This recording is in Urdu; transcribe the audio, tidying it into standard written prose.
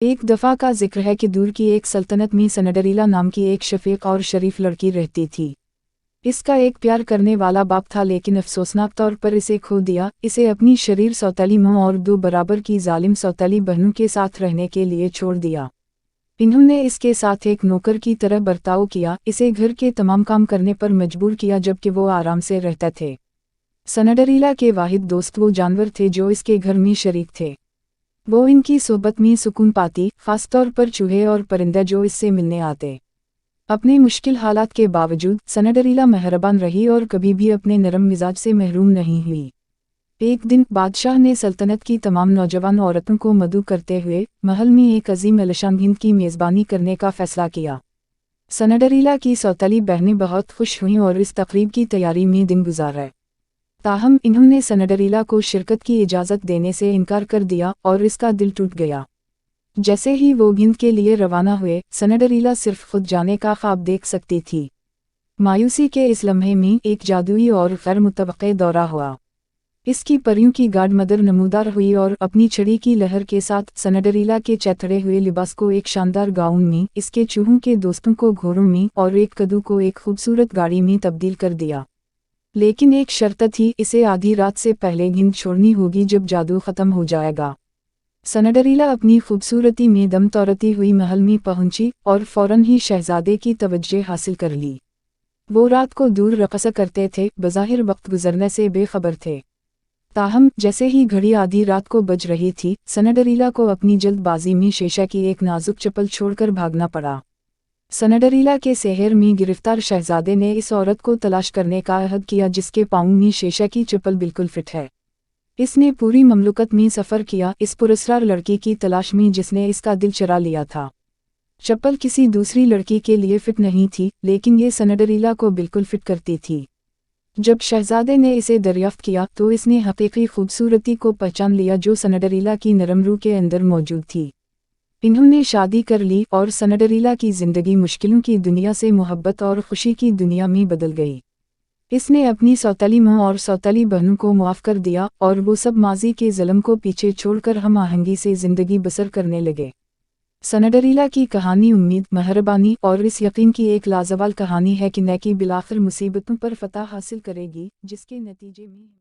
ایک دفعہ کا ذکر ہے کہ دور کی ایک سلطنت میں سنڈریلا نام کی ایک شفیق اور شریف لڑکی رہتی تھی۔ اس کا ایک پیار کرنے والا باپ تھا، لیکن افسوسناک طور پر اسے کھو دیا۔ اسے اپنی شریر سوتیلی ماں اور 2 برابر کی ظالم سوتیلی بہنوں کے ساتھ رہنے کے لیے چھوڑ دیا۔ انہوں نے اس کے ساتھ ایک نوکر کی طرح برتاؤ کیا، اسے گھر کے تمام کام کرنے پر مجبور کیا جبکہ وہ آرام سے رہتے تھے۔ سنڈریلا کے واحد دوست وہ جانور تھے جو اس کے گھر میں شریک تھے۔ وہ ان کی صحبت میں سکون پاتی، خاص طور پر چوہے اور پرندے جو اس سے ملنے آتے۔ اپنے مشکل حالات کے باوجود سنڈریلا مہربان رہی اور کبھی بھی اپنے نرم مزاج سے محروم نہیں ہوئی۔ ایک دن بادشاہ نے سلطنت کی تمام نوجوان عورتوں کو مدعو کرتے ہوئے محل میں ایک عظیم الشان ہند کی میزبانی کرنے کا فیصلہ کیا۔ سنڈریلا کی سوتیلی بہنیں بہت خوش ہوئیں اور اس تقریب کی تیاری میں دن گزارے۔ تاہم انہوں نے سنڈریلا کو شرکت کی اجازت دینے سے انکار کر دیا اور اس کا دل ٹوٹ گیا۔ جیسے ہی وہ ہند کے لیے روانہ ہوئے، سنڈریلا صرف خود جانے کا خواب دیکھ سکتی تھی۔ مایوسی کے اس لمحے میں ایک جادوئی اور غیر متوقع دورہ ہوا۔ اس کی پریوں کی گاڈ مدر نمودار ہوئی اور اپنی چھڑی کی لہر کے ساتھ سنڈریلا کے چترے ہوئے لباس کو ایک شاندار گاؤن میں، اس کے چوہوں کے دوستوں کو گھوڑوں میں اور ایک کدو کو ایک خوبصورت گاڑی میں تبدیل کر دیا۔ لیکن ایک شرط تھی، اسے آدھی رات سے پہلے ہند چھوڑنی ہوگی جب جادو ختم ہو جائے گا۔ سنڈریلا اپنی خوبصورتی میں دم توڑتی ہوئی محل میں پہنچی اور فوراً ہی شہزادے کی توجہ حاصل کر لی۔ وہ رات کو دور رقص کرتے تھے، بظاہر وقت گزرنے سے بے خبر تھے۔ تاہم جیسے ہی گھڑی آدھی رات کو بج رہی تھی، سنڈریلا کو اپنی جلد بازی میں شیشے کی ایک نازک چپل چھوڑ کر بھاگنا پڑا۔ سنڈریلا کے سحر میں گرفتار شہزادے نے اس عورت کو تلاش کرنے کا عہد کیا جس کے پاؤں میں شیشے کی چپل بالکل فٹ ہے۔ اس نے پوری مملکت میں سفر کیا اس پراسرار لڑکی کی تلاش میں جس نے اس کا دل چرا لیا تھا۔ چپل کسی دوسری لڑکی کے لیے فٹ نہیں تھی، لیکن یہ سنڈریلا کو بالکل فٹ کرتی تھی۔ جب شہزادے نے اسے دریافت کیا تو اس نے حقیقی خوبصورتی کو پہچان لیا جو سنڈریلا کی نرم روح کے اندر موجود تھی۔ انہوں نے شادی کر لی اور سنڈریلا کی زندگی مشکلوں کی دنیا سے محبت اور خوشی کی دنیا میں بدل گئی۔ اس نے اپنی سوتیلی ماں اور سوتیلی بہنوں کو معاف کر دیا اور وہ سب ماضی کے ظلم کو پیچھے چھوڑ کر ہم آہنگی سے زندگی بسر کرنے لگے۔ سنڈریلا کی کہانی امید، مہربانی اور اس یقین کی ایک لازوال کہانی ہے کہ نیکی بالآخر مصیبتوں پر فتح حاصل کرے گی، جس کے نتیجے میں